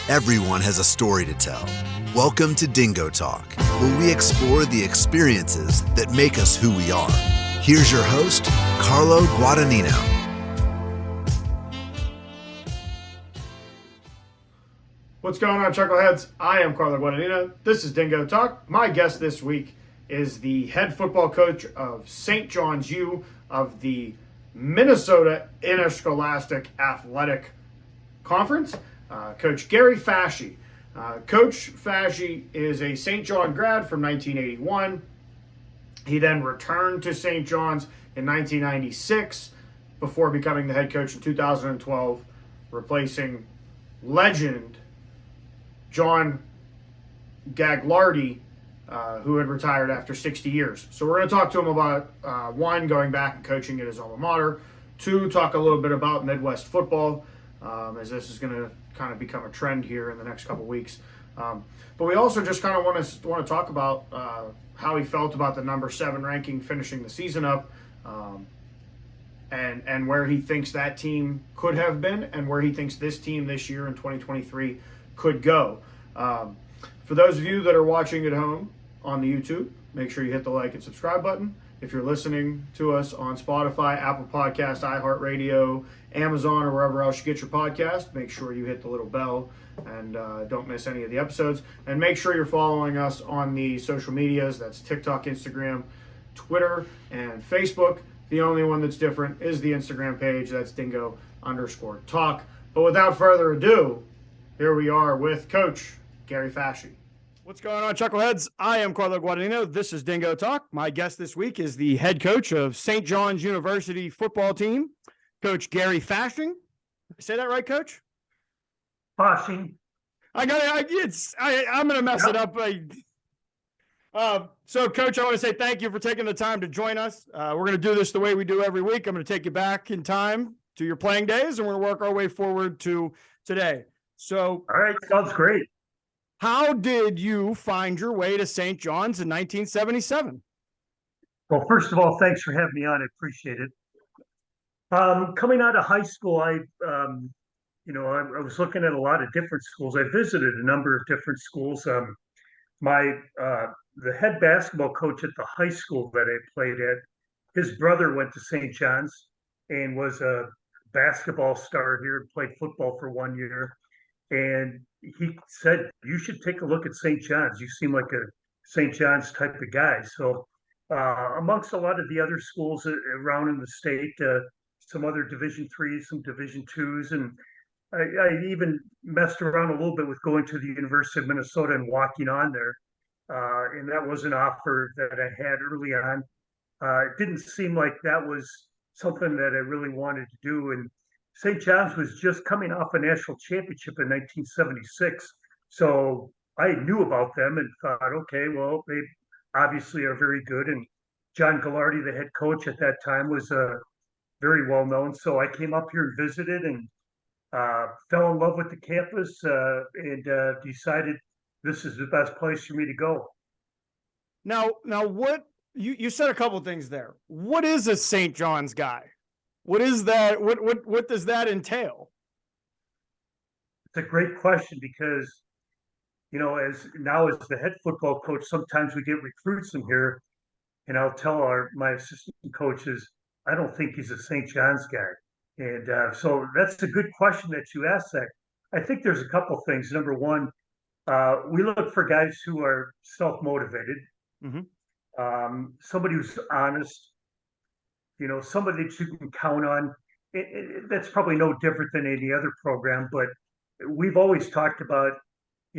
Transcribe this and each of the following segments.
Everyone has a story to tell. Welcome to Dingo Talk, where we explore the experiences that make us who we are. Here's your host, Carlo Guadagnino. What's going on, Chuckleheads? I am Carlo Guadagnino. This is Dingo Talk. My guest this week is the head football coach of St. John's U of the Minnesota Interscholastic Athletic Conference, Coach Gary Fasching. Coach Fasching is a St. John grad from 1981. He then returned to St. John's in 1996 before becoming the head coach in 2012, replacing legend John Gagliardi, who had retired after 60 years. So we're going to talk to him about, one, going back and coaching at his alma mater, two, talk a little bit about Midwest football, as this is going to kind of become a trend here in the next couple weeks. But we also just kind of want to talk about how he felt about the number 7 ranking finishing the season up, and where he thinks that team could have been and where he thinks this team this year in 2023 could go. For those of you that are watching at home on the YouTube, make sure you hit the like and subscribe button. If you're listening to us on Spotify, Apple Podcasts, iHeartRadio, Amazon, or wherever else you get your podcast, make sure you hit the little bell and don't miss any of the episodes. And make sure you're following us on the social medias. That's TikTok, Instagram, Twitter, and Facebook. The only one that's different is the Instagram page. That's Dingo_Talk. But without further ado, here we are with Coach Gary Fasching. What's going on, Chuckleheads? I am Carlo Guadagnino. This is Dingo Talk. My guest this week is the head coach of St. John's University football team, Coach Gary Fasching. Say that right, Coach? Fasching. I'm going to mess it up. So, Coach, I want to say thank you for taking the time to join us. We're going to do this the way we do every week. I'm going to take you back in time to your playing days, and we're going to work our way forward to today. So, all right, sounds great. How did you find your way to St. John's in 1977? Well, first of all, thanks for having me on. I appreciate it. Coming out of high school, I was looking at a lot of different schools. I visited a number of different schools. The head basketball coach at the high school that I played at, his brother went to St. John's and was a basketball star here, played football for 1 year. And he said, you should take a look at St. John's. You seem like a St. John's type of guy. So amongst a lot of the other schools around in the state, some other Division IIIs, some Division IIs, and I even messed around a little bit with going to the University of Minnesota and walking on there. And that was an offer that I had early on. It didn't seem like that was something that I really wanted to do. And St. John's was just coming off a national championship in 1976. So I knew about them and thought, okay, well, they obviously are very good. And John Gagliardi, the head coach at that time, was very well known. So I came up here and visited and fell in love with the campus and decided this is the best place for me to go. Now what you said a couple things there. What is a St. John's guy? What is that? What does that entail? It's a great question because, as the head football coach, sometimes we get recruits in here, and I'll tell my assistant coaches, I don't think he's a St. John's guy. And so that's a good question that you asked that. I think there's a couple things. Number one, we look for guys who are self-motivated, somebody who's honest, somebody that you can count on. That's probably no different than any other program, but we've always talked about,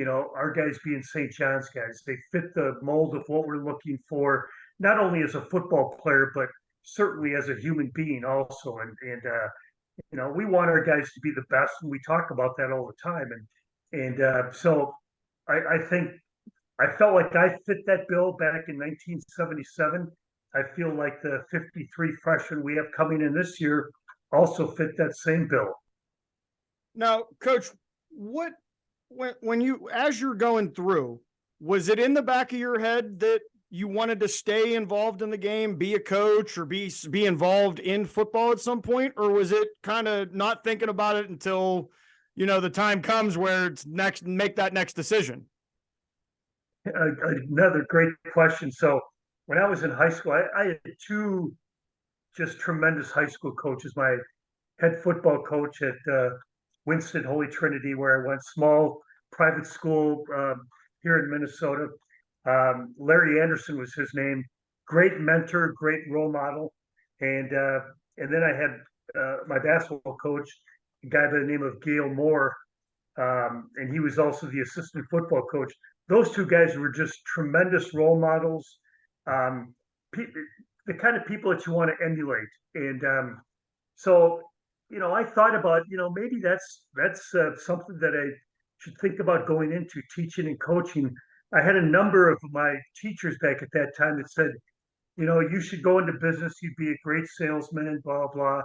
our guys being St. John's guys. They fit the mold of what we're looking for, not only as a football player, but certainly as a human being also. And we want our guys to be the best, and we talk about that all the time. So I think I felt like I fit that bill back in 1977. I feel like the 53 freshmen we have coming in this year also fit that same bill. Now, Coach, as you're going through, was it in the back of your head that you wanted to stay involved in the game, be a coach, or be involved in football at some point? Or was it kind of not thinking about it until, the time comes where it's make that next decision? Another great question. So when I was in high school, I had two just tremendous high school coaches. My head football coach at Winston Holy Trinity, where I went, small private school here in Minnesota. Larry Anderson was his name. Great mentor, great role model, and then I had my basketball coach, a guy by the name of Gail Moore, and he was also the assistant football coach. Those two guys were just tremendous role models, um, pe- the kind of people that you want to emulate. And so, I thought about, maybe that's something that I should think about going into, teaching and coaching. I had a number of my teachers back at that time that said, you should go into business. You'd be a great salesman, blah, blah.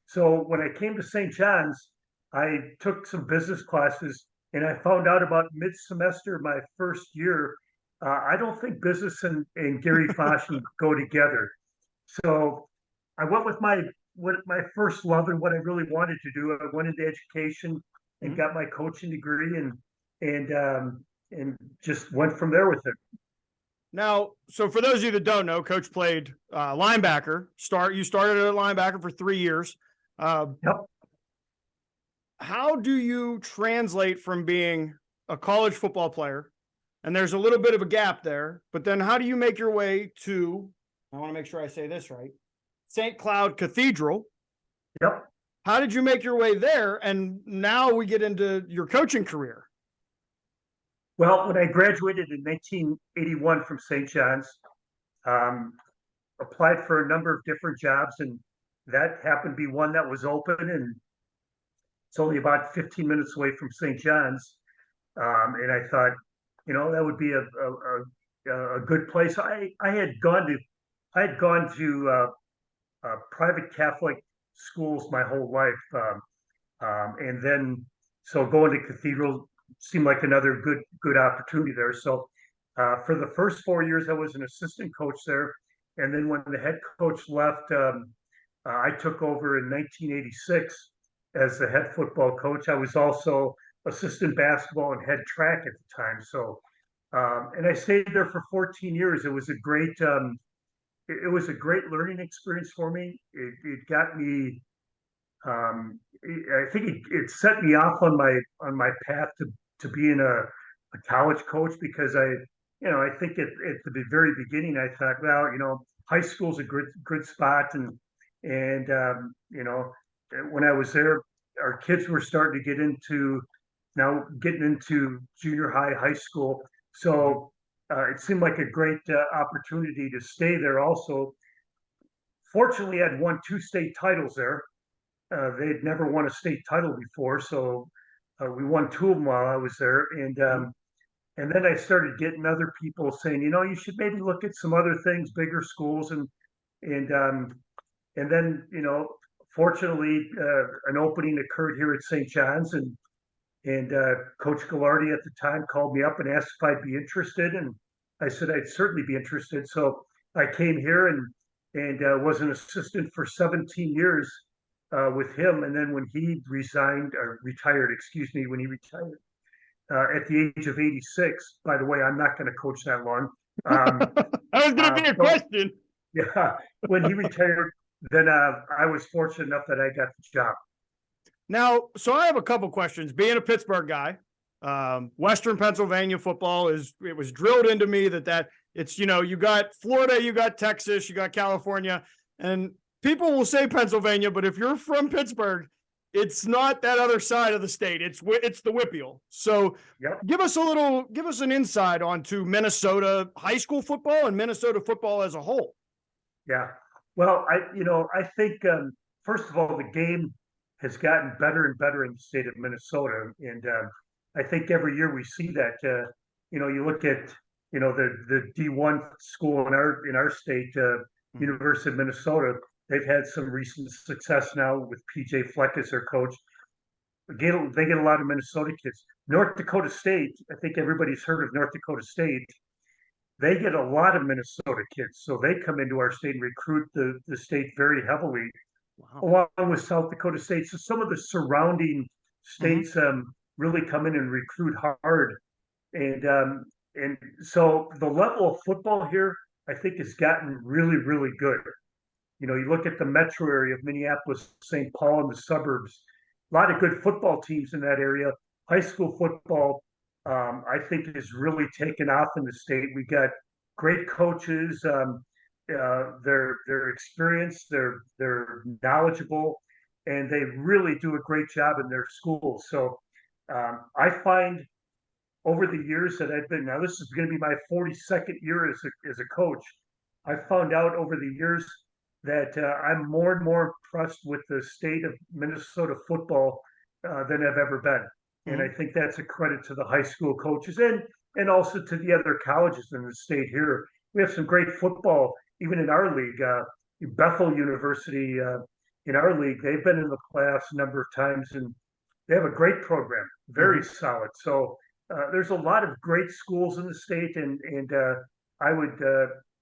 So when I came to St. John's, I took some business classes and I found out about mid-semester my first year. I don't think business and Gary Fasching go together. So I went with my first love and what I really wanted to do. I went into education and Mhm. got my coaching degree and just went from there with it. Now, so for those of you that don't know, Coach played linebacker. You started at linebacker for 3 years. Yep. How do you translate from being a college football player, and there's a little bit of a gap there, but then how do you make your way to, I want to make sure I say this right, St. Cloud Cathedral? Yep. How did you make your way there? And now we get into your coaching career. Well, when I graduated in 1981 from St. John's, um, applied for a number of different jobs, and that happened to be one that was open, and it's only about 15 minutes away from St. John's. And I thought, that would be a good place. I had gone to private Catholic schools my whole life, and then so going to Cathedral seemed like another good opportunity there. So for the first 4 years, I was an assistant coach there, and then when the head coach left, I took over in 1986 as the head football coach. I was also assistant basketball and head track at the time. So and I stayed there for 14 years. It was a great learning experience for me. It got me. I think it set me off on my path to being a college coach, because I think at the very beginning I thought, well, high school's a good spot, and when I was there, our kids were starting to getting into junior high school. So it seemed like a great opportunity to stay there. Also, fortunately, I'd won two state titles there. They'd never won a state title before, so we won two of them while I was there, and then I started getting other people saying, you should maybe look at some other things, bigger schools, and and then fortunately, an opening occurred here at St. John's, and Coach Gallardi at the time called me up and asked if I'd be interested, and I said I'd certainly be interested. So I came here and was an assistant for 17 years with him. And then when he retired, excuse me, when he retired at the age of 86, by the way, I'm not going to coach that long. That was going to be a question. Yeah, when he retired, then I was fortunate enough that I got the job. Now, so I have a couple questions. Being a Pittsburgh guy, Western Pennsylvania football it was drilled into me that it's, you got Florida, you got Texas, you got California, and people will say Pennsylvania, but if you're from Pittsburgh, it's not that other side of the state. It's the Whippeal. So Yep. give us an insight onto Minnesota high school football and Minnesota football as a whole. Yeah. Well, I think first of all, the game has gotten better and better in the state of Minnesota, and I think every year we see that. You look at the D1 school in our state, University of Minnesota. They've had some recent success now with PJ Fleck as their coach. They get a lot of Minnesota kids. North Dakota State, I think everybody's heard of North Dakota State. They get a lot of Minnesota kids, so they come into our state and recruit the state very heavily, Wow. along with South Dakota State. So some of the surrounding Mm-hmm. States really come in and recruit hard, and so the level of football here, I think, has gotten really, really good. You look at the metro area of Minneapolis, St. Paul, and the suburbs. A lot of good football teams in that area. High school football, I think, is really taken off in the state. We got great coaches. They're experienced. They're knowledgeable, and they really do a great job in their schools. So I find over the years that I've been now, this is going to be my 42nd year as a coach. I found out over the years that I'm more and more impressed with the state of Minnesota football than I've ever been. And I Mm-hmm. think that's a credit to the high school coaches and also to the other colleges in the state here. We have some great football, even in our league. Bethel University in our league, they've been in the playoffs a number of times, and they have a great program, Mm-hmm. very solid. So there's a lot of great schools in the state, and I would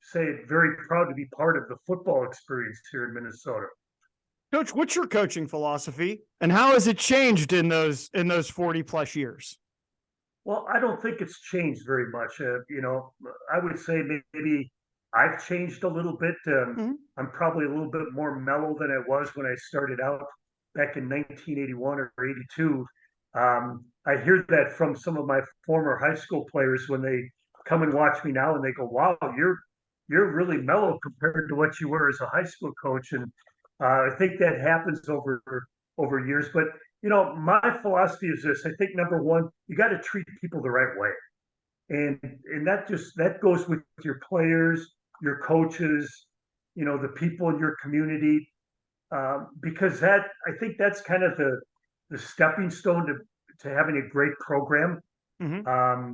say very proud to be part of the football experience here in Minnesota. Coach, what's your coaching philosophy, and how has it changed in those 40 plus years? Well, I don't think it's changed very much. I would say maybe I've changed a little bit. Mm-hmm. I'm probably a little bit more mellow than I was when I started out back in 1981 or 82. I hear that from some of my former high school players when they come and watch me now, and they go, "Wow, you're really mellow compared to what you were as a high school coach." And I think that happens over years. But my philosophy is this: I think number one, you got to treat people the right way, and that goes with your players, your coaches, the people in your community, because I think that's kind of the stepping stone to having a great program. Mm-hmm.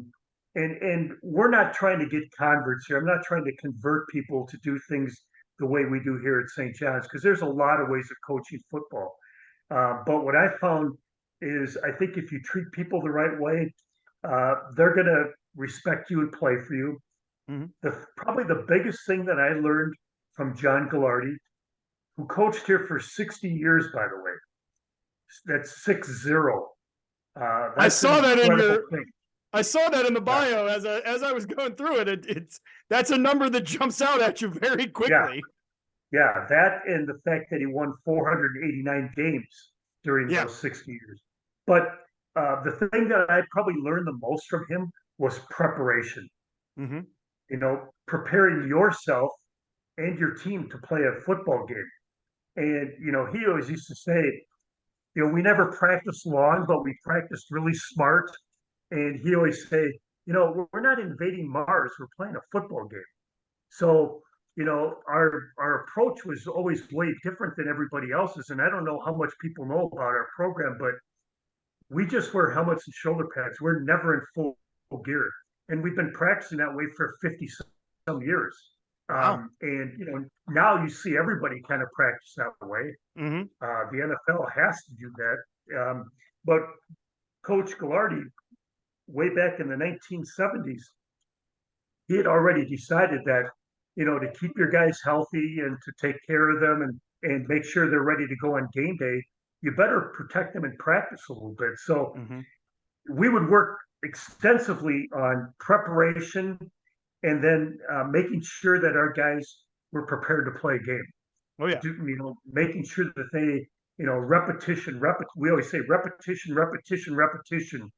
And we're not trying to get converts here. I'm not trying to convert people to do things the way we do here at St. John's, because there's a lot of ways of coaching football. But what I found is I think if you treat people the right way, they're going to respect you and play for you. Mm-hmm. Probably the biggest thing that I learned from John Gallardi, who coached here for 60 years, by the way, that's 60. I That's an saw that in incredible your. thing. I saw that in the Yeah. bio as I was going through it. That's a number that jumps out at you very quickly. Yeah, that and the fact that he won 489 games during Yeah. those 60 years. But the thing that I probably learned the most from him was preparation. Mm-hmm. Preparing yourself and your team to play a football game. And he always used to say, we never practiced long, but we practiced really smart. And he always say, we're not invading Mars, we're playing a football game. So, our approach was always way different than everybody else's. And I don't know how much people know about our program, but we just wear helmets and shoulder pads. We're never in full gear. And we've been practicing that way for 50 some years. Wow. And now you see everybody kind of practice that way. Mm-hmm. The NFL has to do that. But Coach Gallardi, way back in the 1970s, he had already decided that, to keep your guys healthy and to take care of them and make sure they're ready to go on game day, you better protect them in practice a little bit. So Mm-hmm. we would work extensively on preparation and then making sure that our guys were prepared to play a game. Oh yeah. Making sure that they, repetition. We always say repetition, repetition, repetition.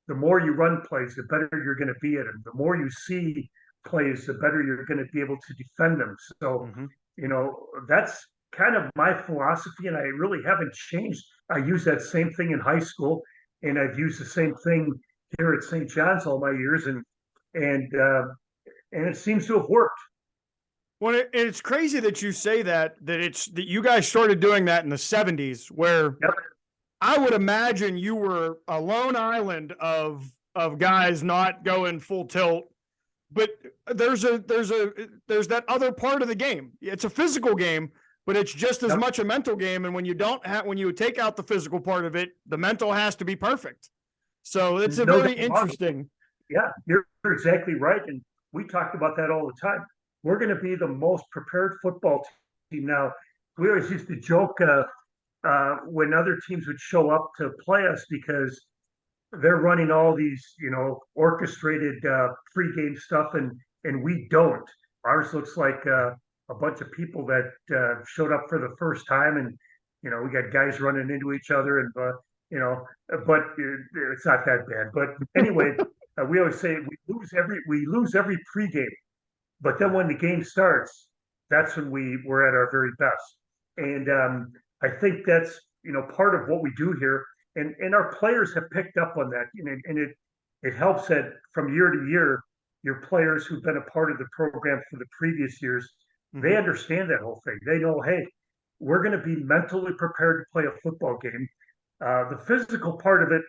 The more you run plays, the better you're going to be at them. The more you see plays, the better you're going to be able to defend them. So, Mm-hmm. that's kind of my philosophy, and I really haven't changed. I use that same thing in high school, and I've used the same thing here at St. John's all my years, and it seems to have worked. Well, it's crazy that you say that you guys started doing that in the 70s, where Yep. I would imagine you were a lone island of guys not going full tilt. But there's that other part of the game. It's a physical game, but it's just as Yep. much a mental game. And when you take out the physical part of it, the mental has to be perfect. So it's a No very doubt about it. interesting. Yeah, you're exactly right. And we talk about that all the time. We're going to be the most prepared football team now. We always used to joke, when other teams would show up to play us because they're running all these, orchestrated pregame stuff, and we don't. Ours looks like a bunch of people that showed up for the first time, and we got guys running into each other, and you know, but it's not that bad. But anyway, we always say we lose every pregame, but then when the game starts, that's when we're at our very best. And I think that's part of what we do here, and our players have picked up on that, and it helps that from year to year, your players who've been a part of the program for the previous years, they understand that whole thing. They know, hey, we're going to be mentally prepared to play a football game. The physical part of it,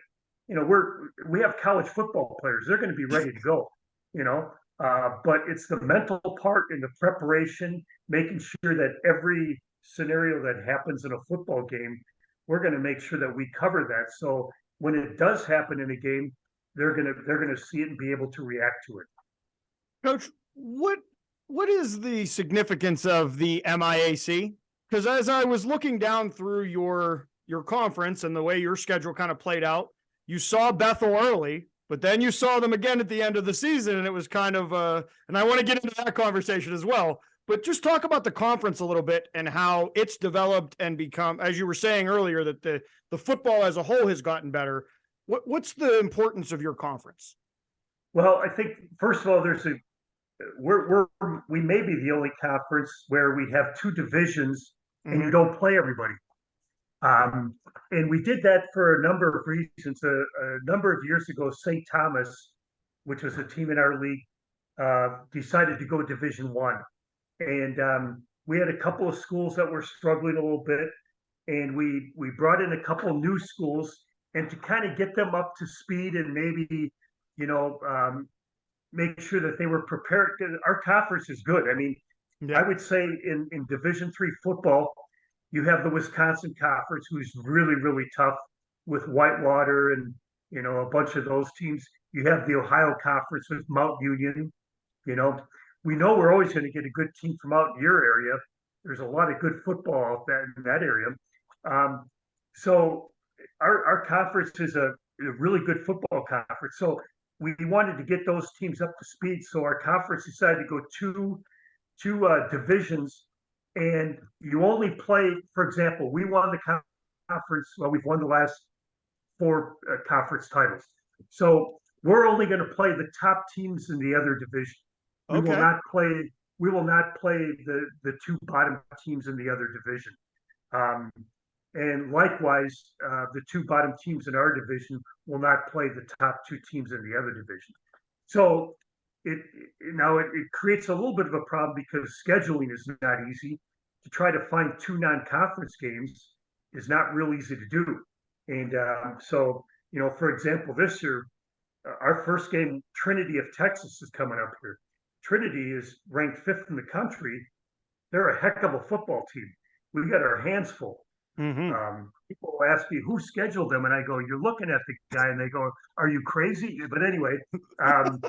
we have college football players; they're going to be ready to go. You know, but it's the mental part and the preparation, making sure that every scenario that happens in a football game, we're going to make sure that we cover that. So when it does happen in a game, they're gonna see it and be able to react to it. Coach, what is the significance of the MIAC? Because as I was looking down through your conference and the way your schedule kind of played out, you saw Bethel early, but then you saw them again at the end of the season, and it was kind of and I want to get into that conversation as well. But just talk about the conference a little bit and how it's developed and become, as you were saying earlier, that the football as a whole has gotten better. What's the importance of your conference? Well, I think first of all, we may be the only conference where we have two divisions and you don't play everybody. And we did that for a number of reasons. A number of years ago, St. Thomas, which was a team in our league, decided to go Division One, and we had a couple of schools that were struggling a little bit, and we brought in a couple new schools, and to kind of get them up to speed and maybe make sure that they were prepared. Our conference is good. I mean, I would say in Division III football, you have the Wisconsin Conference, who's really, really tough with Whitewater and, a bunch of those teams. You have the Ohio Conference with Mount Union. We know we're always going to get a good team from out in your area. There's a lot of good football out in that area. So our conference is a really good football conference. So we wanted to get those teams up to speed. So our conference decided to go two divisions, and you only play. For example, we won the conference. Well, we've won the last 4 conference titles. So we're only going to play the top teams in the other division. We will not play. We will not play the 2 bottom teams in the other division. And likewise, the 2 bottom teams in our division will not play the top 2 teams in the other division. So it creates a little bit of a problem because scheduling is not easy. To try to find 2 non-conference games is not real easy to do. And so, for example, this year, our first game, Trinity of Texas, is coming up here. Trinity is ranked 5th in the country. They're a heck of a football team. We've got our hands full. People ask me who scheduled them, and I go, "You're looking at the guy," and they go, "Are you crazy?" But anyway, and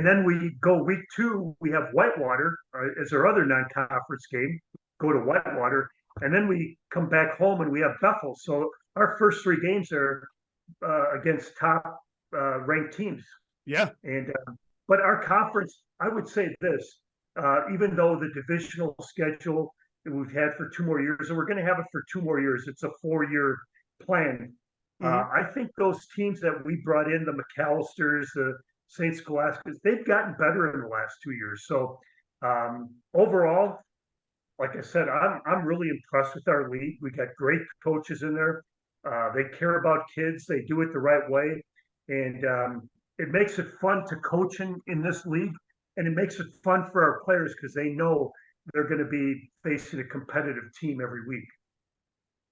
then we go week 2. We have Whitewater as our other non-conference game. Go to Whitewater, and then we come back home and we have Bethel. So our first 3 games are against top ranked teams. Yeah, and but our conference, I would say this: even though the divisional schedule that we've had for 2 more years, and we're going to have it for 2 more years. It's a 4-year plan. I think those teams that we brought in, the McAllisters, the St. Scholastics, they've gotten better in the last 2 years. So overall, like I said, I'm really impressed with our league. We got great coaches in there. They care about kids. They do it the right way, and it makes it fun to coach in this league, and it makes it fun for our players because they know they're going to be facing a competitive team every week.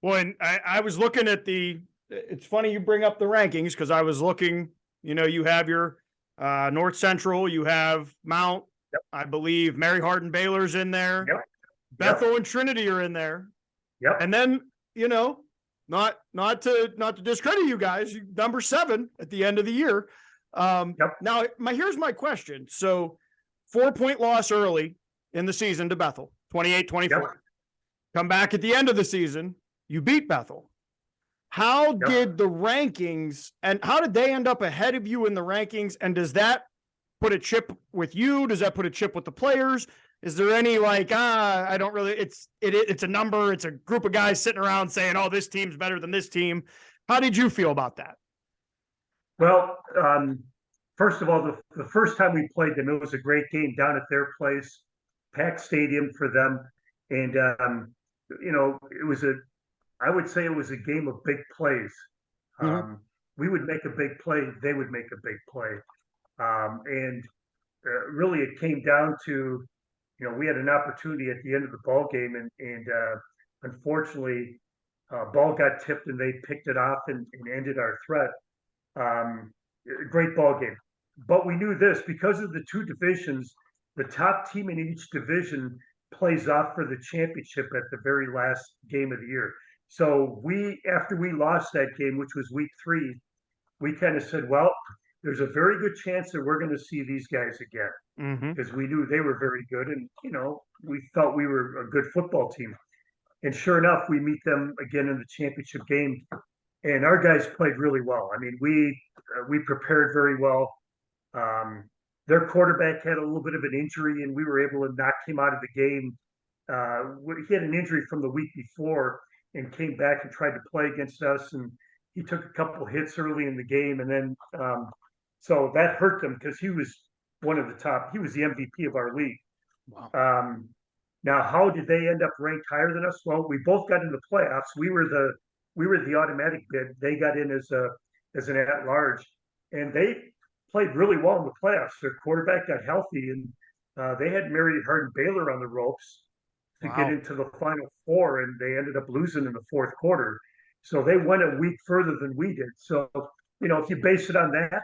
Well, and I was looking at it's funny you bring up the rankings because I was looking, you have your North Central, you have Mount, I believe Mary Hardin Baylor's in there. Bethel and Trinity are in there. And then, not to discredit you guys, number 7 at the end of the year. Now here's my question. So 4-point loss early in the season to Bethel, 28-24. Come back at the end of the season, You beat Bethel. How Yep. did the rankings, and how did they end up ahead of you in the rankings? And does that put a chip with you? Does that put a chip with the players? Is there any like, I don't really, it's a number, it's a group of guys sitting around saying, oh, this team's better than this team. How did you feel about that? Well, first of all, the first time we played them, it was a great game down at their place, packed stadium for them. And, it was I would say it was a game of big plays. Mm-hmm. We would make a big play, they would make a big play. And really it came down to, we had an opportunity at the end of the ball game, and unfortunately, ball got tipped and they picked it off and ended our threat. Um, Great ball game, but we knew this because of the two divisions. The top team in each division plays off for the championship at the very last game of the year. So after we lost that game, which was week 3, we kind of said, well, there's a very good chance that we're going to see these guys again Mm-hmm. because we knew they were very good, and we felt we were a good football team. And sure enough, we meet them again in the championship game, and our guys played really well. I mean, we prepared very well. Um, their quarterback had a little bit of an injury, and we were able to knock him out of the game. He had an injury from the week before and came back and tried to play against us, and he took a couple hits early in the game, and then so that hurt them because he was he was the MVP of our league. Wow. Now, how did they end up ranked higher than us? Well, we both got into the playoffs. We were the automatic bid. They got in as an at large, and they played really well in the playoffs. Their quarterback got healthy, and they had Mary Hardin Baylor on the ropes to get Wow. into the Final Four, and they ended up losing in the fourth quarter. So they went a week further than we did. So if you base it on that,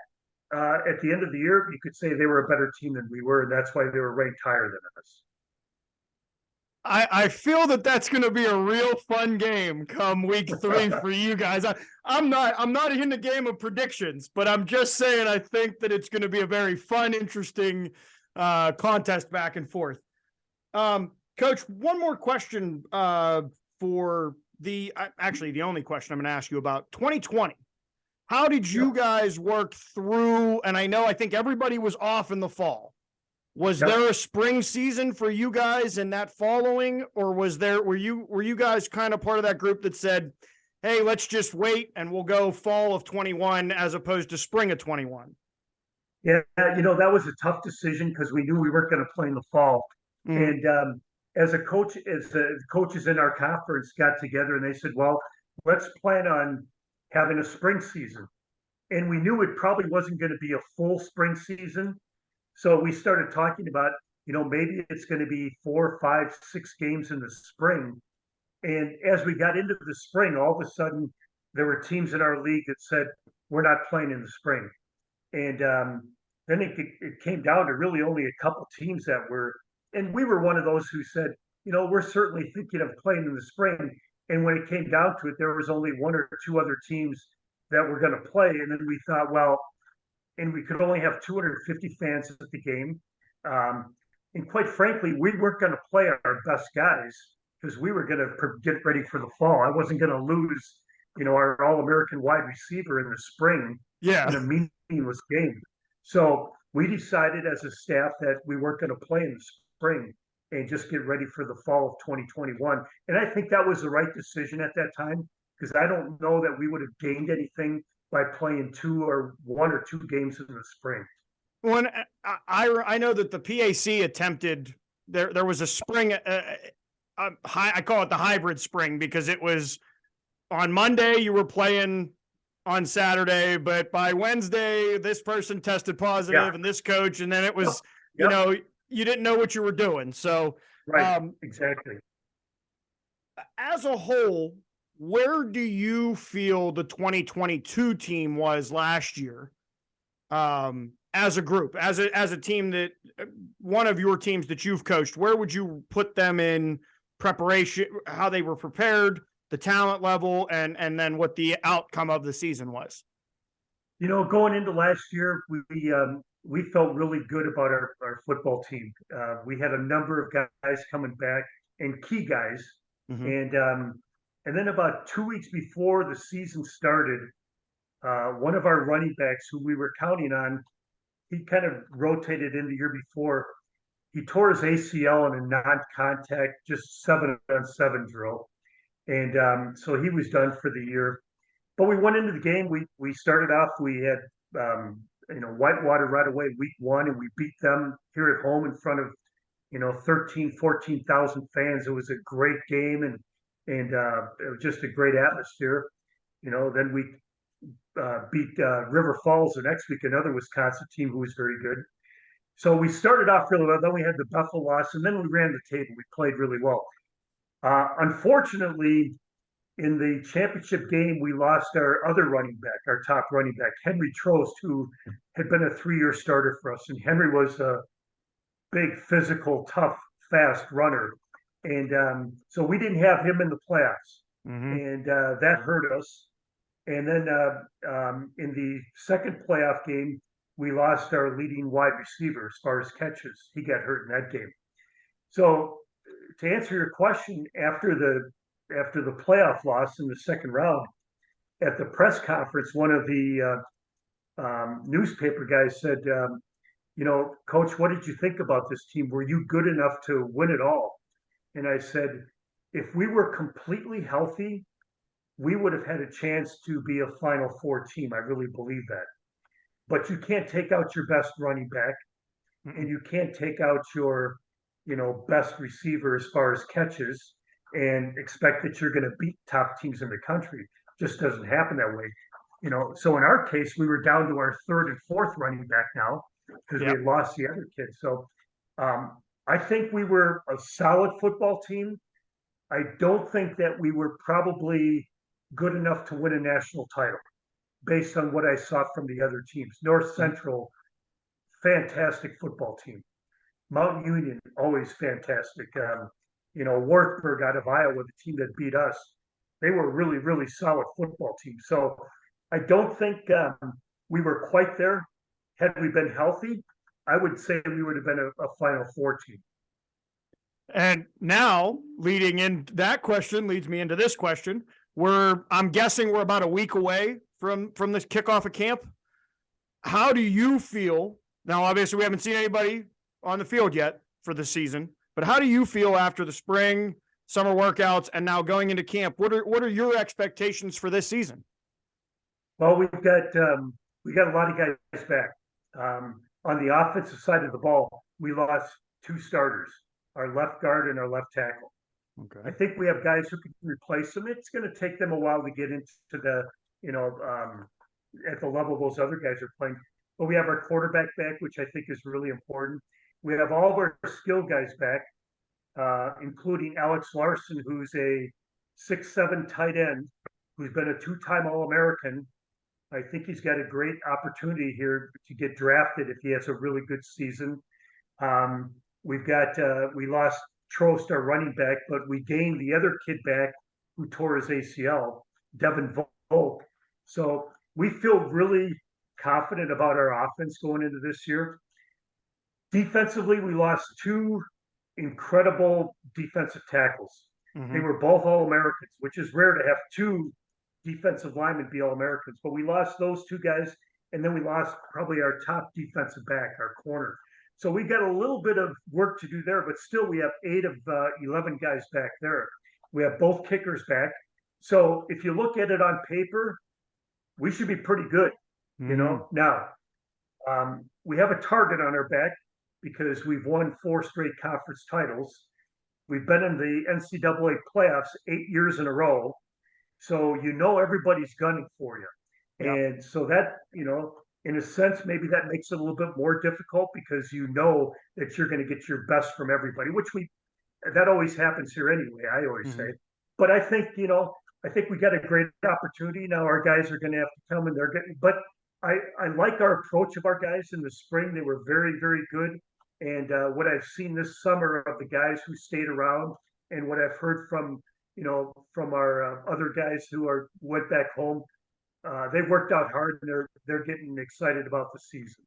at the end of the year, you could say they were a better team than we were, and that's why they were ranked higher than us. I feel that that's going to be a real fun game come week 3 for you guys. I'm not in the game of predictions, but I'm just saying I think that it's going to be a very fun, interesting contest back and forth. Coach, one more question for the only question I'm going to ask you about 2020. How did you guys work through? And I think everybody was off in the fall. Was there a spring season for you guys in that following, or were you guys kind of part of that group that said, hey, let's just wait and we'll go fall of 21 as opposed to spring of 21? Yeah, that was a tough decision because we knew we weren't going to play in the fall. Mm-hmm. And as the coaches in our conference got together and they said, well, let's plan on having a spring season. And we knew it probably wasn't going to be a full spring season. So we started talking about, maybe it's going to be 4, 5, 6 games in the spring. And as we got into the spring, all of a sudden there were teams in our league that said, we're not playing in the spring. And then it came down to really only a couple teams that were, and we were one of those who said, we're certainly thinking of playing in the spring. And when it came down to it, there was only 1 or 2 other teams that were going to play. And then we thought, well, and we could only have 250 fans at the game. And quite frankly, we weren't going to play our best guys because we were going to get ready for the fall. I wasn't going to lose, our All-American wide receiver in the spring in a meaningless game. So we decided as a staff that we weren't going to play in the spring and just get ready for the fall of 2021. And I think that was the right decision at that time because I don't know that we would have gained anything by playing 1 or 2 games in the spring. When I know that the PAC attempted, there was a spring, I call it the hybrid spring because it was on Monday you were playing on Saturday, but by Wednesday this person tested positive and this coach, and then it was you didn't know what you were doing. So exactly. As a whole, where do you feel the 2022 team was last year? As a group, as a team that one of your teams that you've coached, where would you put them in preparation, how they were prepared, the talent level, and then what the outcome of the season was? Going into last year, we felt really good about our football team. We had a number of guys coming back and key guys. Mm-hmm. And And then about 2 weeks before the season started, one of our running backs who we were counting on, he kind of rotated in the year before. He tore his ACL in a non-contact, just 7-on-7 drill. And so he was done for the year. But we went into the game. We started off. We had Whitewater right away, week one, and we beat them here at home in front of 14,000 fans. It was a great game, and it was just a great atmosphere. Then we beat River Falls the next week, another Wisconsin team who was very good. So we started off really well. Then we had the Bethel loss, and then we ran the table. We played really well. Unfortunately, in the championship game, we lost our other running back, our top running back, Henry Trost, who had been a 3-year starter for us. And Henry was a big, physical, tough, fast runner. And so we didn't have him in the playoffs. And that hurt us. And then in the second playoff game, we lost our leading wide receiver as far as catches. He got hurt in that game. So to answer your question, after the playoff loss in the second round, at the press conference, one of the newspaper guys said, Coach, what did you think about this team? Were you good enough to win it all? And I said, if we were completely healthy, we would have had a chance to be a Final Four team. I really believe that. But you can't take out your best running back, and you can't take out your, best receiver as far as catches and expect that you're going to beat top teams in the country. It just doesn't happen that way. So in our case, we were down to our third and fourth running back now because we had lost the other kid. So I think we were a solid football team. I don't think that we were probably good enough to win a national title based on what I saw from the other teams. North Central, fantastic football team. Mountain Union, always fantastic. Wartburg out of Iowa, the team that beat us, they were a really, really solid football team. So I don't think we were quite there. Had we been healthy, I would say we would have been a Final Four team. And now, leading in that question leads me into this question. I'm guessing we're about a week away from this kickoff of camp. How do you feel? Now, obviously, we haven't seen anybody on the field yet for the season, but how do you feel after the spring, summer workouts, and now going into camp? What are your expectations for this season? Well, we got a lot of guys back. On the offensive side of the ball, we lost 2 starters, our left guard and our left tackle. Okay. I think we have guys who can replace them. It's going to take them a while to get into the, at the level those other guys are playing. But we have our quarterback back, which I think is really important. We have all of our skill guys back, including Alex Larson, who's a 6'7" tight end, who's been a 2-time All-American. I think he's got a great opportunity here to get drafted if he has a really good season. We lost Trost, our running back, but we gained the other kid back who tore his ACL, Devin Volk. So we feel really confident about our offense going into this year. Defensively, we lost 2 incredible defensive tackles. They were both All-Americans, which is rare to have 2 defensive linemen be All-Americans. But we lost those 2 guys, and then we lost probably our top defensive back, our corner. So we got a little bit of work to do there, but still we have 8 of 11 guys back there. We have both kickers back. So if you look at it on paper, we should be pretty good, Now, we have a target on our back because we've won 4 straight conference titles. We've been in the NCAA playoffs 8 years in a row. So everybody's gunning for you. Yep. And so that, in a sense, maybe that makes it a little bit more difficult because that you're going to get your best from everybody, that always happens here anyway, I always say. But I think, we got a great opportunity. Now our guys are going to have to come and but I like our approach of our guys in the spring. They were very, very good. And what I've seen this summer of the guys who stayed around and what I've heard from our other guys who went back home, they worked out hard and they're getting excited about the season.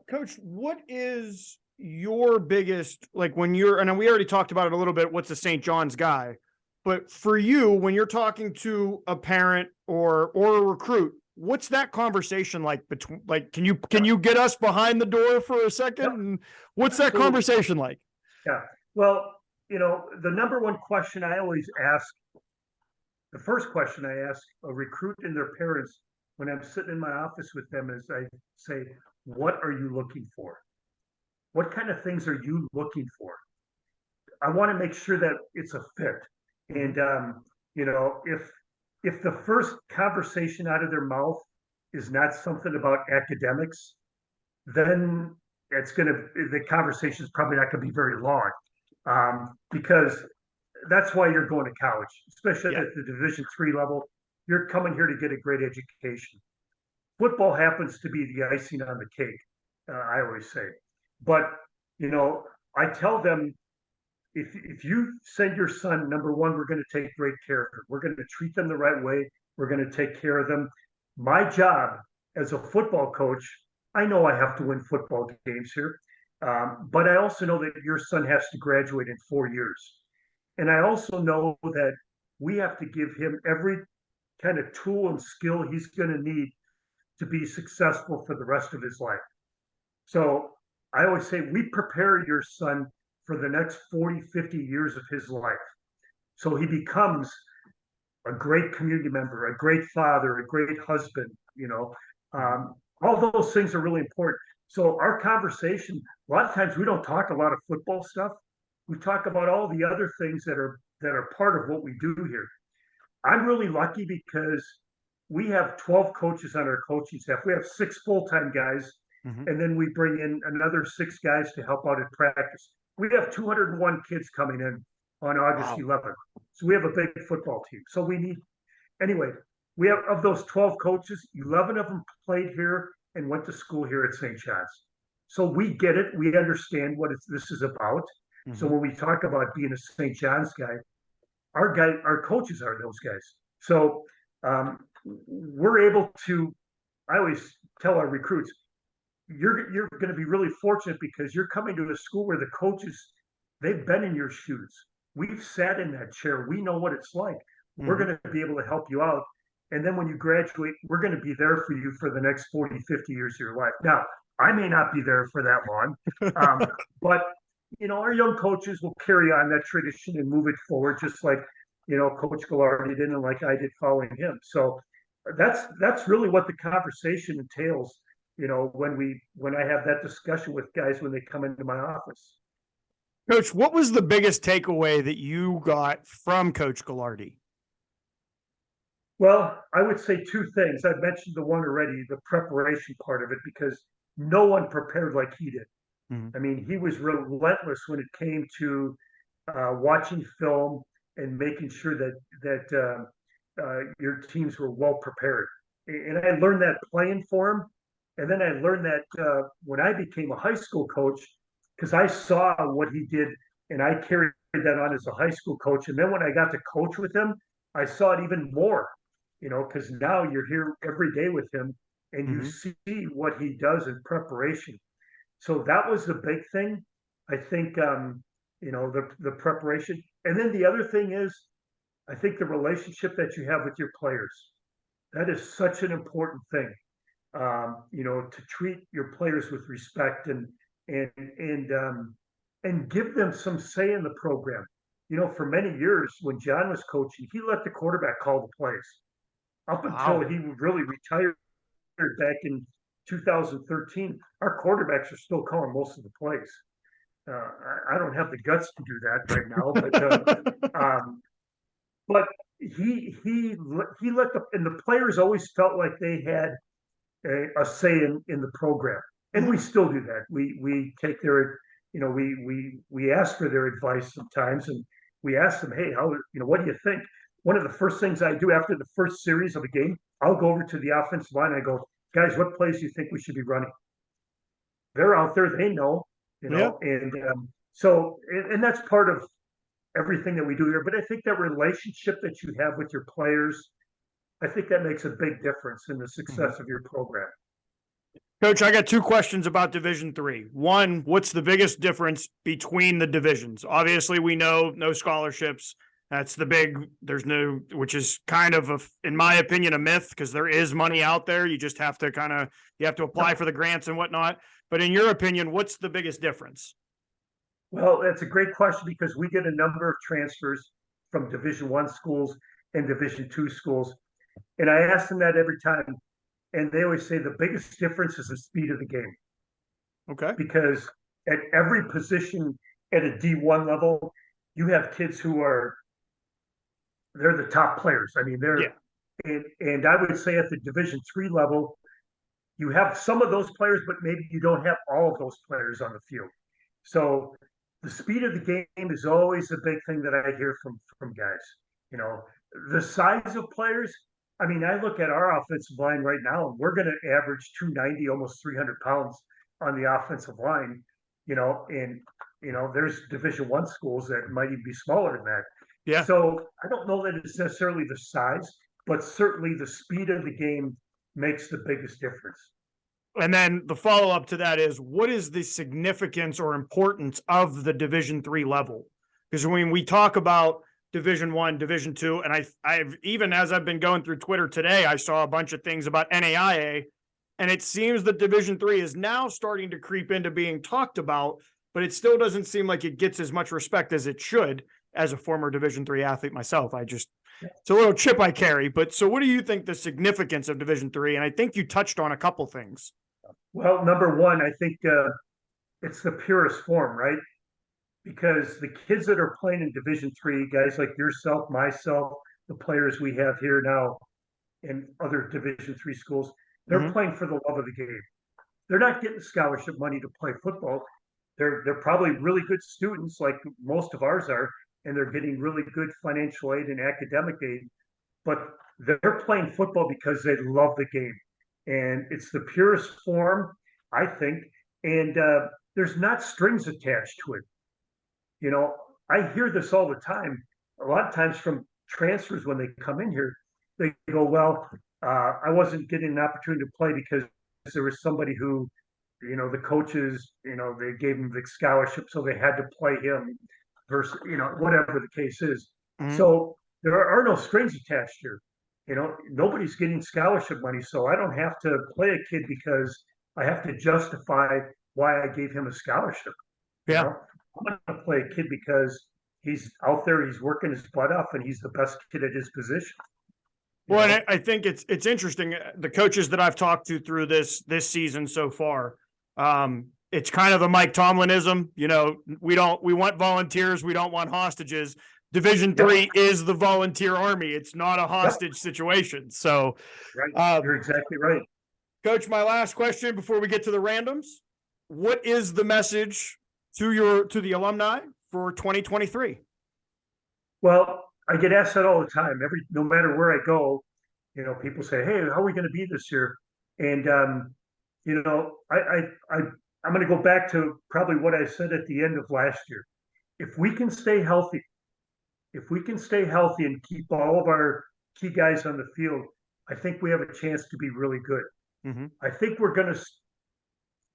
Coach, what is your biggest, like when you're, and we already talked about it a little bit, what's the St. John's guy, But for you, when you're talking to a parent or a recruit, what's that conversation like between, like, can you get us behind the door for a second? Yep. And what's that Absolutely. conversation like? Yeah. Well, the number one question I always ask, the first question I ask a recruit and their parents when I'm sitting in my office with them is I say, what are you looking for? What kind of things are you looking for? I want to make sure that it's a fit. And if the first conversation out of their mouth is not something about academics, then the conversation is probably not going to be very long, because that's why you're going to college, especially at the Division III level. You're coming here to get a great education. Football happens to be the icing on the cake, I always say. But I tell them, if you send your son, number one, we're going to take great care of them. We're going to treat them the right way. We're going to take care of them. My job as a football coach, I know I have to win football games here, but I also know that your son has to graduate in 4 years. And I also know that we have to give him every kind of tool and skill he's going to need to be successful for the rest of his life. So I always say we prepare your son for the next 40, 50 years of his life. So he becomes a great community member, a great father, a great husband, all those things are really important. So our conversation, a lot of times we don't talk a lot of football stuff. We talk about all the other things that are part of what we do here. I'm really lucky because we have 12 coaches on our coaching staff. We have 6 full-time guys, and then we bring in another 6 guys to help out at practice. We have 201 kids coming in on August 11th. So we have a big football team. So we have, of those 12 coaches, 11 of them played here and went to school here at St. John's. So we get it. We understand what this is about. So when we talk about being a St. John's guy, our coaches are those guys. So we're able to, I always tell our recruits, you're going to be really fortunate because you're coming to a school where the coaches, they've been in your shoes. We've sat in that chair. We know what it's like. We're going to be able to help you out. And then when you graduate, we're going to be there for you for the next 40, 50 years of your life. Now, I may not be there for that long, but our young coaches will carry on that tradition and move it forward, just like, Coach Gallardi did and like I did following him. So that's really what the conversation entails, when I have that discussion with guys when they come into my office. Coach, what was the biggest takeaway that you got from Coach Gallardi? Well, I would say 2 things. I've mentioned the one already, the preparation part of it, because no one prepared like he did. I mean, he was relentless when it came to watching film and making sure that your teams were well prepared. And I learned that playing for him. And then I learned that when I became a high school coach, because I saw what he did and I carried that on as a high school coach. And then when I got to coach with him, I saw it even more, because now you're here every day with him and you see what he does in preparation. So that was the big thing. I think, the preparation. And then the other thing is, I think the relationship that you have with your players. That is such an important thing, to treat your players with respect and give them some say in the program. For many years when John was coaching, he let the quarterback call the plays up until he really retired back in 2013. Our quarterbacks are still calling most of the plays. I don't have the guts to do that right now, but he let the players always felt like they had a say in the program, and we still do that. We take their, we ask for their advice sometimes, and we ask them, hey, what do you think? One of the first things I do after the first series of a game, I'll go over to the offensive line. I go, guys, what plays do you think we should be running? They're out there, they know, and so that's part of everything that we do here. But I think that relationship that you have with your players, I think that makes a big difference in the success of your program. Coach, I got 2 questions about Division III. One, what's the biggest difference between the divisions? Obviously, we know no scholarships, That's the big, there's no, which is kind of, in my opinion, a myth, because there is money out there. You just have to you have to apply for the grants and whatnot. But in your opinion, what's the biggest difference? Well, that's a great question because we get a number of transfers from Division I schools and Division II schools. And I ask them that every time. And they always say the biggest difference is the speed of the game. Okay. Because at every position at a D1 level, you have kids who they're the top players. I mean, and I would say at the Division III level, you have some of those players, but maybe you don't have all of those players on the field. So the speed of the game is always a big thing that I hear from guys. You know, the size of players. I mean, I look at our offensive line right now, and we're going to average 290, almost 300 pounds on the offensive line. And there's Division I schools that might even be smaller than that. Yeah. So I don't know that it's necessarily the size, but certainly the speed of the game makes the biggest difference. And then the follow-up to that is, what is the significance or importance of the Division III level? Because when we talk about Division I, Division II, and I've even as I've been going through Twitter today, I saw a bunch of things about NAIA, and it seems that Division III is now starting to creep into being talked about, but it still doesn't seem like it gets as much respect as it should. As a former Division III athlete myself, it's a little chip I carry. But so what do you think the significance of Division III? And I think you touched on a couple things. Well, number one, I think it's the purest form, right? Because the kids that are playing in Division III, guys like yourself, myself, the players we have here now in other Division III schools, they're playing for the love of the game. They're not getting scholarship money to play football. They're probably really good students, like most of ours are, and they're getting really good financial aid and academic aid, but they're playing football because they love the game. And it's the purest form, I think. And there's not strings attached to it. I hear this all the time. A lot of times from transfers when they come in here, they go, well, I wasn't getting an opportunity to play because there was somebody who, the coaches, they gave him the scholarship, so they had to play him versus, whatever the case is. So there are no strings attached here. Nobody's getting scholarship money, so I don't have to play a kid because I have to justify why I gave him a scholarship. Yeah. I'm going to play a kid because he's out there, he's working his butt off, and he's the best kid at his position. Well, and I think it's interesting. The coaches that I've talked to through this season so far, it's kind of a Mike Tomlinism. We want volunteers. We don't want hostages. Division III is the volunteer army. It's not a hostage situation. So, you're exactly right. Coach, my last question before we get to the randoms: what is the message to the alumni for 2023? Well, I get asked that all the time. No matter where I go, people say, "Hey, how are we going to be this year?" And I'm going to go back to probably what I said at the end of last year. If we can stay healthy and keep all of our key guys on the field, I think we have a chance to be really good. I think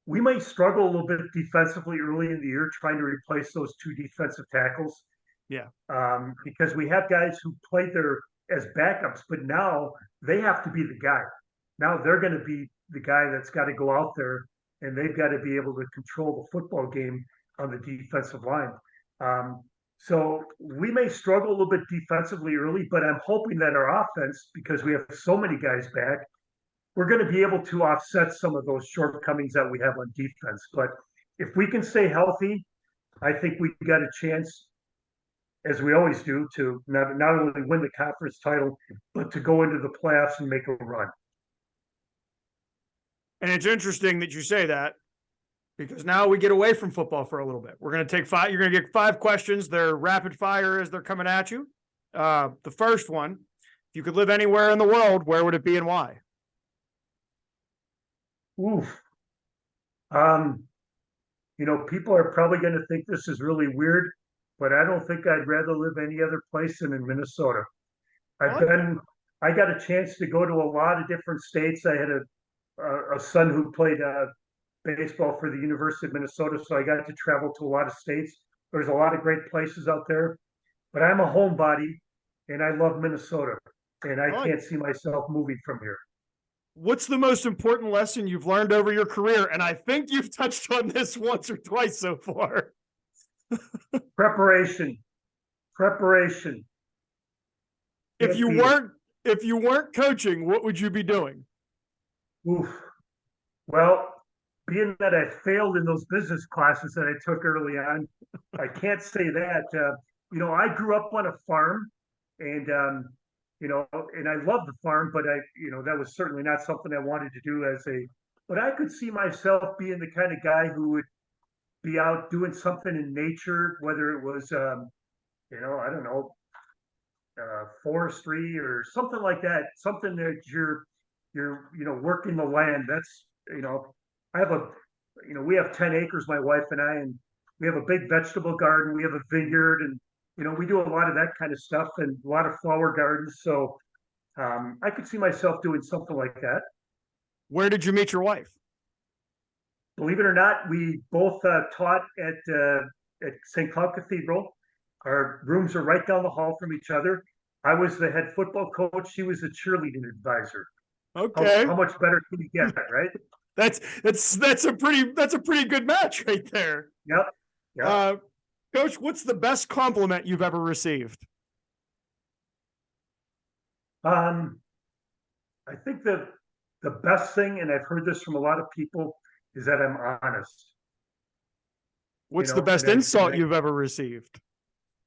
we might struggle a little bit defensively early in the year trying to replace those two defensive tackles. Yeah. Because we have guys who played there as backups, but now they have to be the guy. Now they're going to be the guy that's got to go out there, and they've got to be able to control the football game on the defensive line. So we may struggle a little bit defensively early, but I'm hoping that our offense, because we have so many guys back, we're going to be able to offset some of those shortcomings that we have on defense. But if we can stay healthy, I think we got a chance, as we always do, to not only win the conference title, but to go into the playoffs and make a run. And it's interesting that you say that, because now we get away from football for a little bit. We're going to take 5. You're going to get 5 questions. They're rapid fire as they're coming at you. The first one: if you could live anywhere in the world, where would it be and why? Oof. People are probably going to think this is really weird, but I don't think I'd rather live any other place than in Minnesota. I got a chance to go to a lot of different states. I had a son who played baseball for the University of Minnesota, so I got to travel to a lot of states. There's a lot of great places out there. but I'm a homebody, and I love Minnesota, and I All right. can't see myself moving from here. What's the most important lesson you've learned over your career? And I think you've touched on this once or twice so far. Preparation, preparation. If Can't you beat it. weren't if you weren't coaching, what would you be doing? Oof. Well, being that I failed in those business classes that I took early on, I can't say that. I grew up on a farm, and and I love the farm, but that was certainly not something I wanted to do as a. But I could see myself being the kind of guy who would be out doing something in nature, whether it was, I don't know, forestry or something like that. Something that you're working the land. That's I have we have 10 acres, my wife and I, and we have a big vegetable garden. We have a vineyard, and we do a lot of that kind of stuff and a lot of flower gardens. So I could see myself doing something like that. Where did you meet your wife? Believe it or not, we both taught at St. Cloud Cathedral. Our rooms are right down the hall from each other. I was the head football coach. She was the cheerleading advisor. Okay. How much better can you get, right? That's a pretty good match right there. Yep. Yep. Coach, what's the best compliment you've ever received? I think the best thing, and I've heard this from a lot of people, is that I'm honest. What's the best insult you've ever received?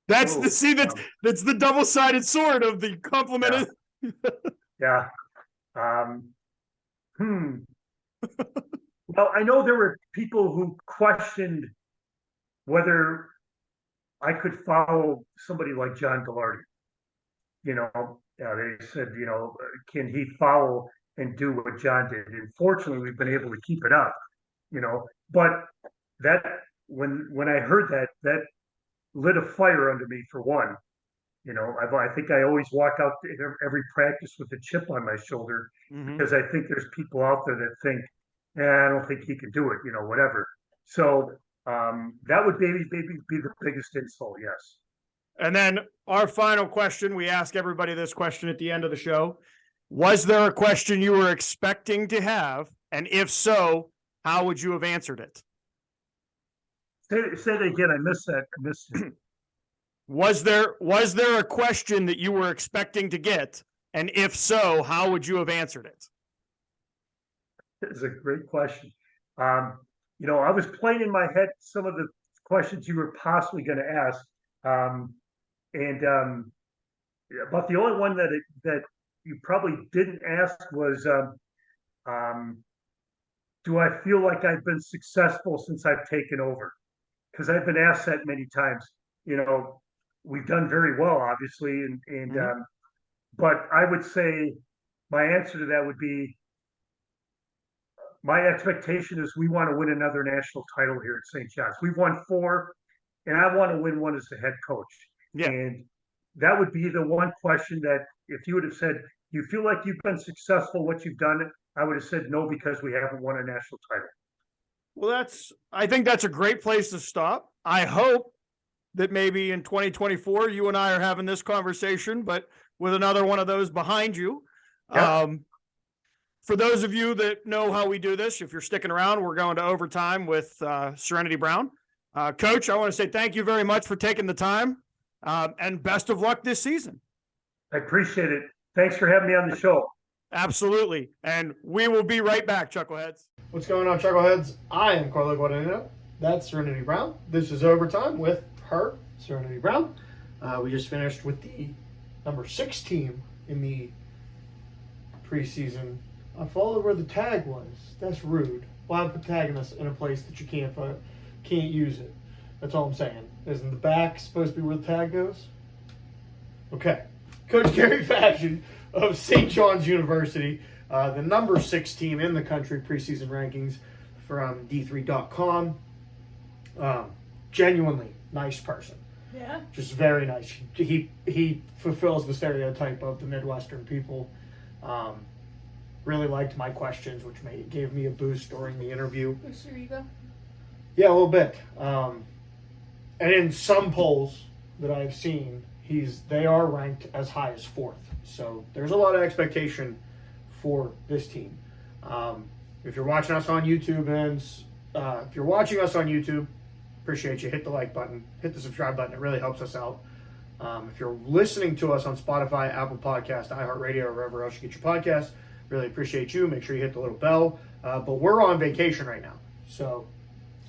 That's the double-sided sword of the compliment. Yeah. Well, I know there were people who questioned whether I could follow somebody like John Gallardi. They said, can he follow and do what John did? And fortunately, we've been able to keep it up. But that when I heard that lit a fire under me for one. I think I always walk out every practice with a chip on my shoulder because I think there's people out there that think, I don't think he can do it, whatever. So that would maybe be the biggest insult, yes. And then our final question, we ask everybody this question at the end of the show. Was there a question you were expecting to have? And if so, how would you have answered it? Say that again. I missed that. I missed it. Was there a question that you were expecting to get? And if so, how would you have answered it? It's a great question. I was playing in my head some of the questions you were possibly going to ask. But the only one that you probably didn't ask was, do I feel like I've been successful since I've taken over? Because I've been asked that many times. We've done very well, obviously, but I would say my answer to that would be my expectation is we want to win another national title here at St. John's. We've won 4, and I want to win one as the head coach. Yeah. And that would be the one question that if you would have said, you feel like you've been successful, what you've done, I would have said no, because we haven't won a national title. Well, I think that's a great place to stop. I hope that maybe in 2024, you and I are having this conversation, but with another one of those behind you. Yeah. For those of you that know how we do this, if you're sticking around, we're going to overtime with Serenity Brown. Coach, I want to say thank you very much for taking the time, and best of luck this season. I appreciate it. Thanks for having me on the show. Absolutely. And we will be right back, Chuckleheads. What's going on, Chuckleheads? I am Carlo Guadagnino. That's Serenity Brown. This is Overtime with her, Serenity Brown. We just finished with the number 6 team in the preseason. I followed where the tag was. That's rude. Why put tagging us in a place that you can't use it? That's all I'm saying. Isn't the back supposed to be where the tag goes? Okay. Coach Gary Fasching of St. John's University, the number 6 team in the country preseason rankings from D3.com. Genuinely nice person. Yeah. Just very nice. He fulfills the stereotype of the Midwestern people. Really liked my questions, which gave me a boost during the interview. Boost your ego? Yeah, a little bit. And in some polls that I've seen, They are ranked as high as 4th. So there's a lot of expectation for this team. If you're watching us on YouTube, appreciate you. Hit the like button, hit the subscribe button. It really helps us out. If you're listening to us on Spotify, Apple Podcast, iHeartRadio, or wherever else you get your podcasts, really appreciate you. Make sure you hit the little bell. But we're on vacation right now. So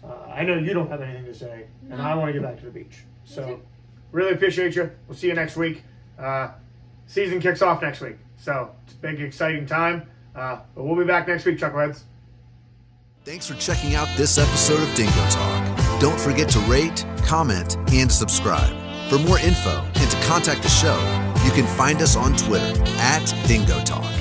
I know you don't have anything to say, and I want to get back to the beach. So really appreciate you. We'll see you next week. Season kicks off next week. So it's a big, exciting time. But we'll be back next week, Chuckleheads. Thanks for checking out this episode of Dingo Talk. Don't forget to rate, comment, and subscribe. For more info and to contact the show, you can find us on Twitter @Dingo Talk.